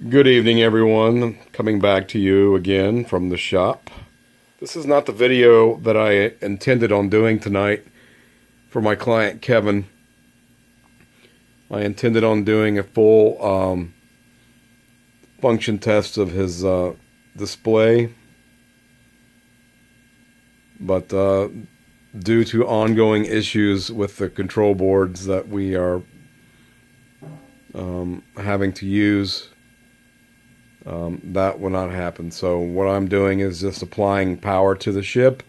Good evening, everyone. Coming back to you again from the shop. This is not the video that I intended on doing tonight for my client Kevin. I intended on doing a full function test of his display, but due to ongoing issues with the control boards that we are having to use, that will not happen. So what I'm doing is just applying power to the ship,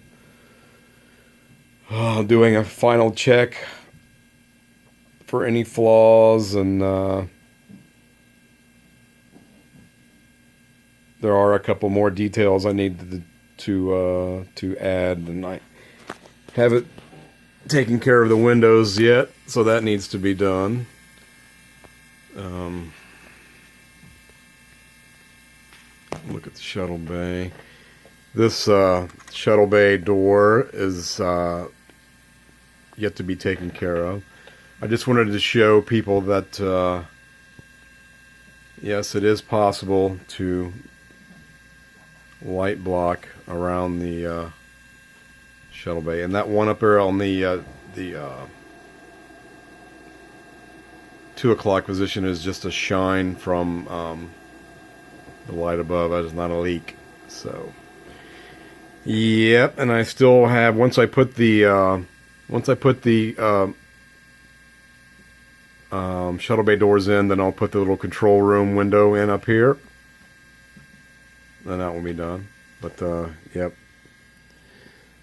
doing a final check for any flaws, and there are a couple more details I need to add, and I haven't taken care of the windows yet, so that needs to be done. Look at the shuttle bay. This shuttle bay door is yet to be taken care of. I just wanted to show people that yes, it is possible to light block around the shuttle bay, and that one up there on the 2 o'clock position is just a shine from the light above. That is not a leak. So yep, and I still have, once I put the shuttle bay doors in, then I'll put the little control room window in up here, then that will be done. But yep,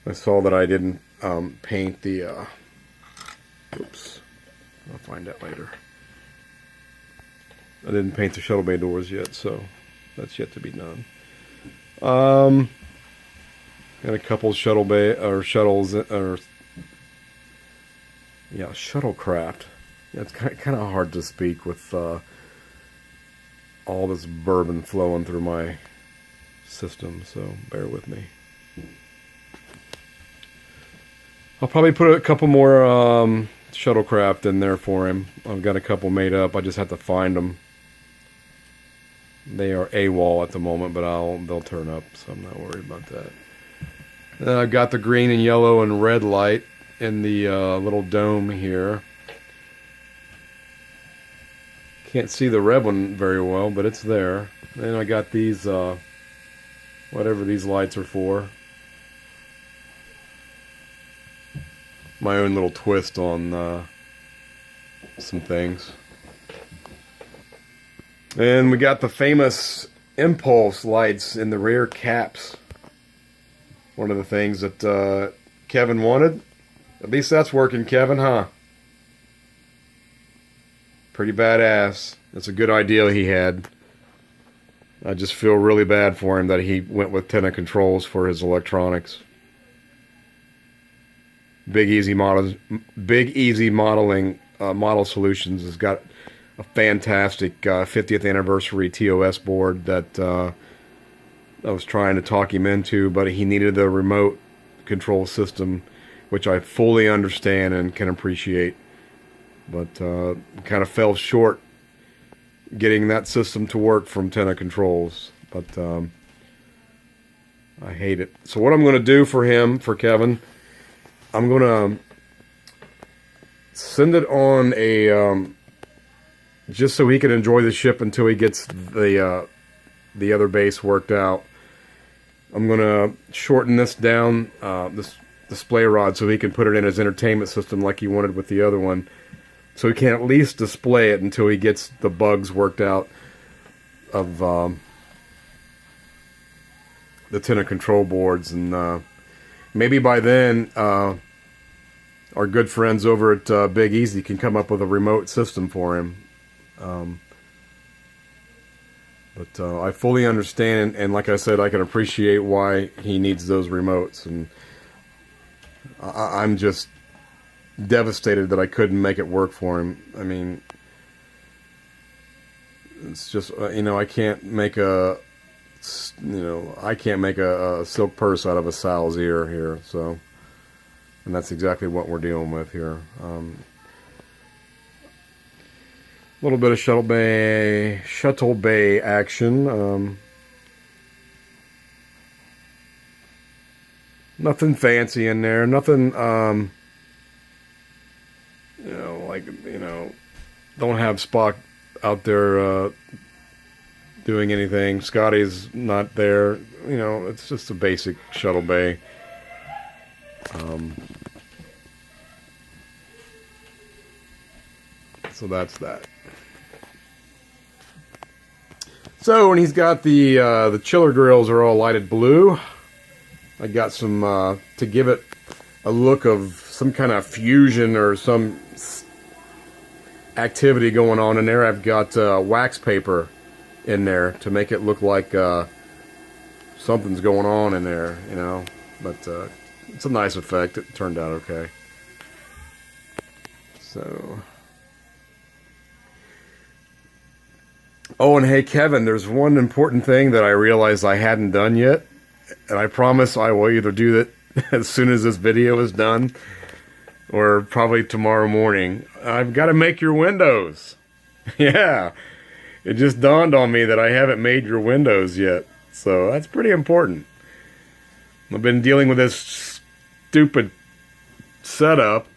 I saw that I didn't paint the oops, I'll find out later. I didn't paint the shuttle bay doors yet, so that's yet to be done. Got a couple shuttle bay or shuttles or yeah, shuttlecraft. Yeah, it's kind of hard to speak with all this bourbon flowing through my system, so bear with me. I'll probably put a couple more shuttlecraft in there for him. I've got a couple made up. I just have to find them. They are AWOL at the moment, but they'll turn up, so I'm not worried about that. Then I've got the green and yellow and red light in the little dome here. Can't see the red one very well, but it's there. Then I got these, whatever these lights are for. My own little twist on some things. And we got the famous impulse lights in the rear caps. One of the things that Kevin wanted. At least that's working, Kevin, huh? Pretty badass. That's a good idea he had. I just feel really bad for him that he went with Tenna controls for his electronics. Big Easy Modeling Model Solutions has got a fantastic 50th anniversary TOS board that I was trying to talk him into, but he needed a remote control system, which I fully understand and can appreciate. But kind of fell short getting that system to work from Tenna Controls. But I hate it. So what I'm going to do for him, for Kevin, I'm going to send it on a just so he can enjoy the ship until he gets the other base worked out. I'm going to shorten this down, this display rod, so he can put it in his entertainment system like he wanted with the other one. So he can at least display it until he gets the bugs worked out of the Tenna control boards. And maybe by then, our good friends over at Big Easy can come up with a remote system for him. But I fully understand, and like I said, I can appreciate why he needs those remotes, and I'm just devastated that I couldn't make it work for him. I mean, it's just I can't make a silk purse out of a sow's ear here, so, and that's exactly what we're dealing with here. little bit of shuttle bay action. Nothing fancy in there. Nothing, don't have Spock out there doing anything. Scotty's not there. It's just a basic shuttle bay. So that's that. So, and he's got the chiller grills are all lighted blue. I got some, to give it a look of some kind of fusion or some activity going on in there. I've got wax paper in there to make it look like something's going on in there, But it's a nice effect. It turned out okay. So... Oh, and hey, Kevin, there's one important thing that I realized I hadn't done yet. And I promise I will either do that as soon as this video is done or probably tomorrow morning. I've got to make your windows. Yeah. It just dawned on me that I haven't made your windows yet. So that's pretty important. I've been dealing with this stupid setup.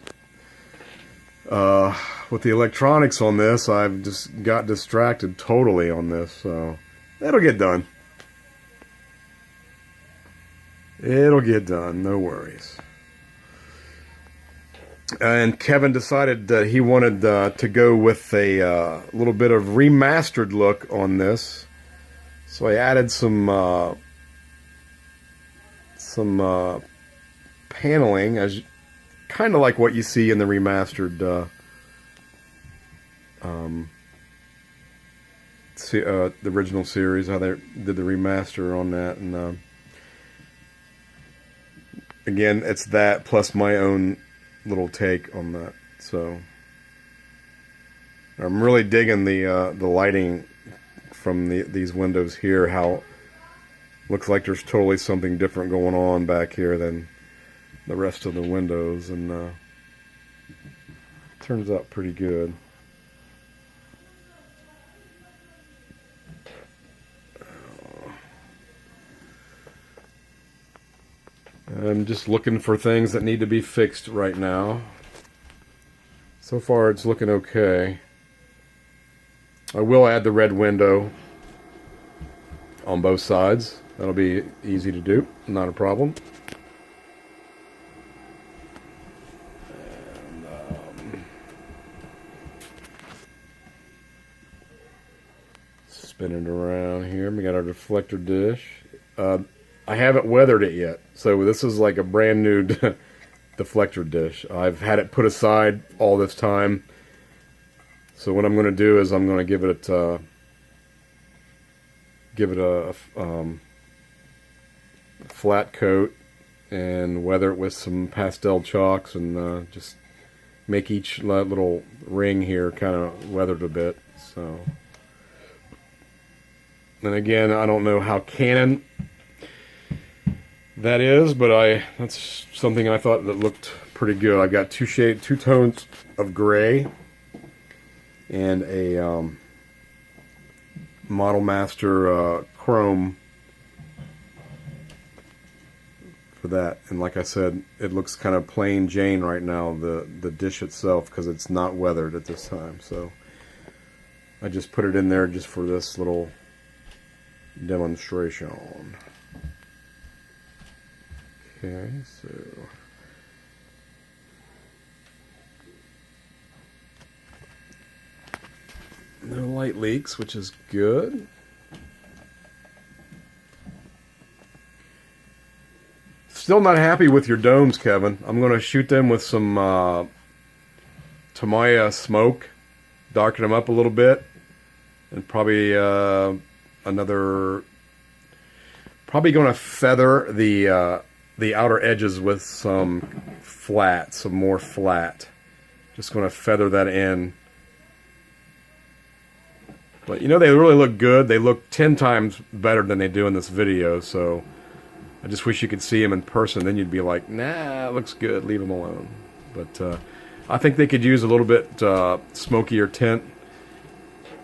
With the electronics on this, I've just got distracted totally on this, so it'll get done. It'll get done, no worries. And Kevin decided that he wanted to go with a little bit of remastered look on this, so I added some paneling, as kind of like what you see in the remastered. The original series, how they did the remaster on that, and again, it's that plus my own little take on that. So I'm really digging the lighting from these windows here. How looks like there's totally something different going on back here than the rest of the windows, and turns out pretty good. I'm just looking for things that need to be fixed right now. So far it's looking okay. I will add the red window on both sides. That'll be easy to do, not a problem. And, spin it around here. We got our deflector dish. I haven't weathered it yet, so this is like a brand new deflector dish. I've had it put aside all this time, so what I'm going to do is I'm going to give it a flat coat and weather it with some pastel chalks, and just make each little ring here kind of weathered a bit. So, and again, I don't know how Canon that is, but that's something I thought that looked pretty good. I've got two tones of gray and a Model Master chrome for that. And like I said, it looks kind of plain Jane right now, the dish itself, because it's not weathered at this time. So I just put it in there just for this little demonstration. Okay, so no light leaks, which is good. Still not happy with your domes, Kevin. I'm going to shoot them with some Tamiya smoke, darken them up a little bit, and probably probably going to feather the outer edges with some more flat. Just going to feather that in. But they really look good. They look 10 times better than they do in this video, so I just wish you could see them in person. Then you'd be like, nah, it looks good, leave them alone. But I think they could use a little bit smokier tint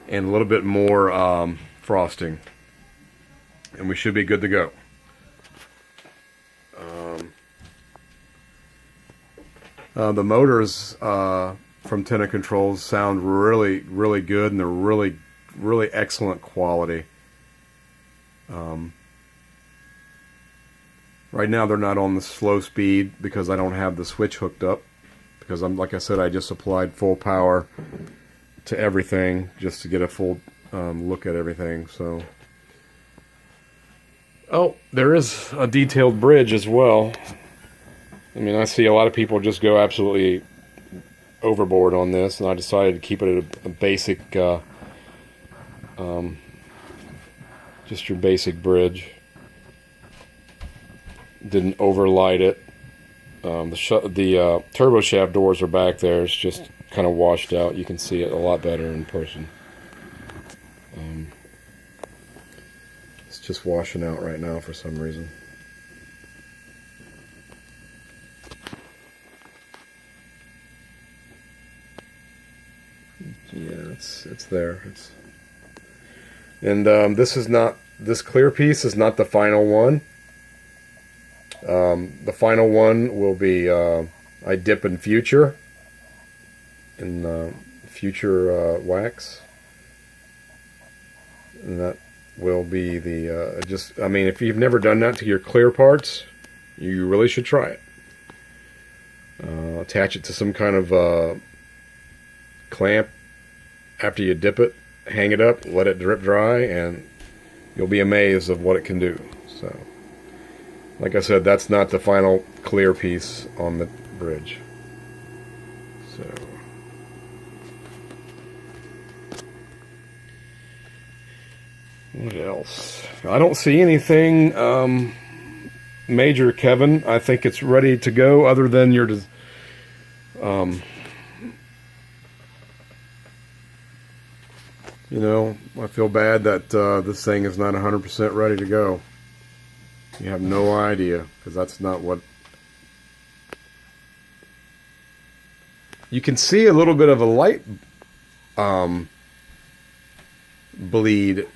and a little bit more frosting, and we should be good to go. The motors from Tenna Controls sound really, really good, and they're really, really excellent quality. Right now they're not on the slow speed because I don't have the switch hooked up, because like I said, I just applied full power to everything just to get a full look at everything. So, oh, there is a detailed bridge as well. I mean, I see a lot of people just go absolutely overboard on this, and I decided to keep it at a basic, just your basic bridge. Didn't overlight it. The turbo shaft doors are back there. It's just kind of washed out. You can see it a lot better in person. It's just washing out right now for some reason. Yeah, it's there. And this clear piece is not the final one. The final one will be I dip in future wax, and that will be the I mean, if you've never done that to your clear parts, you really should try it. Attach it to some kind of clamp after you dip it, hang it up, let it drip dry, and you'll be amazed of what it can do. So, like I said, that's not the final clear piece on the bridge. So, what else? I don't see anything major, Kevin. I think it's ready to go, other than your you know, I feel bad that this thing is not 100% ready to go. You have no idea, because that's not what... You can see a little bit of a light bleed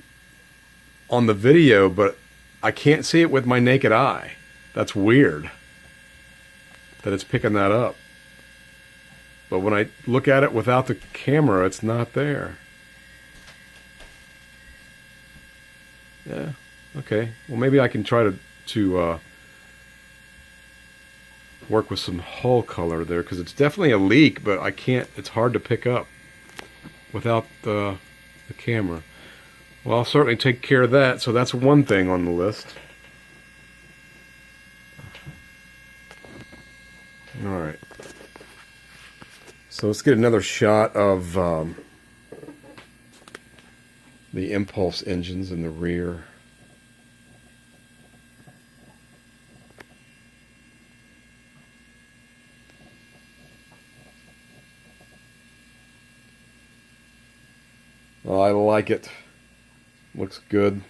on the video, but I can't see it with my naked eye. That's weird that it's picking that up. But when I look at it without the camera, it's not there. Yeah, okay. Well, maybe I can try to work with some hull color there, because it's definitely a leak, but I can't, it's hard to pick up without the camera. Well, I'll certainly take care of that, so that's one thing on the list. Alright. So let's get another shot of the impulse engines in the rear. Oh, I like it. Looks good.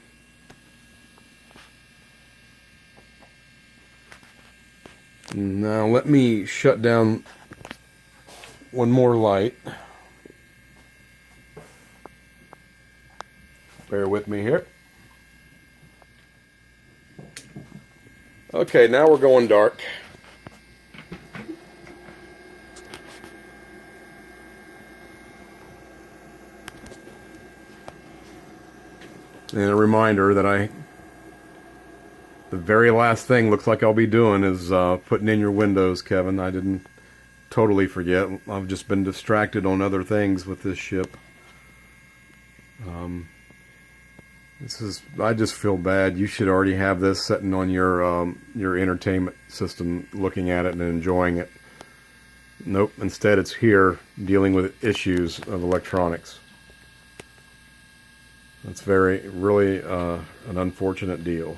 Now let me shut down one more light. Bear with me here. Okay, now we're going dark. And a reminder that the very last thing looks like I'll be doing is putting in your windows, Kevin. I didn't totally forget. I've just been distracted on other things with this ship. I just feel bad. You should already have this sitting on your entertainment system, looking at it and enjoying it. Nope, instead it's here dealing with issues of electronics. That's really an unfortunate deal.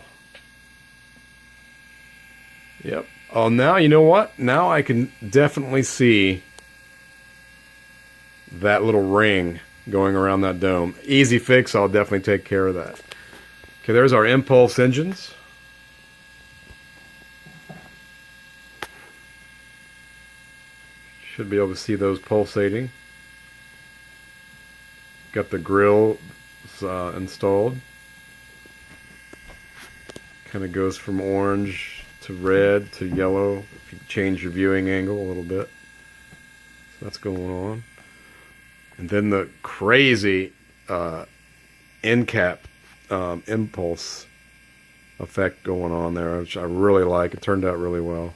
Yep. Oh, now you know what? Now I can definitely see that little ring going around that dome. Easy fix. I'll definitely take care of that. Okay, there's our impulse engines. Should be able to see those pulsating. Got the grill installed. Kind of goes from orange to red to yellow if you change your viewing angle a little bit. So that's going on. And then the crazy end cap impulse effect going on there, which I really like. It turned out really well.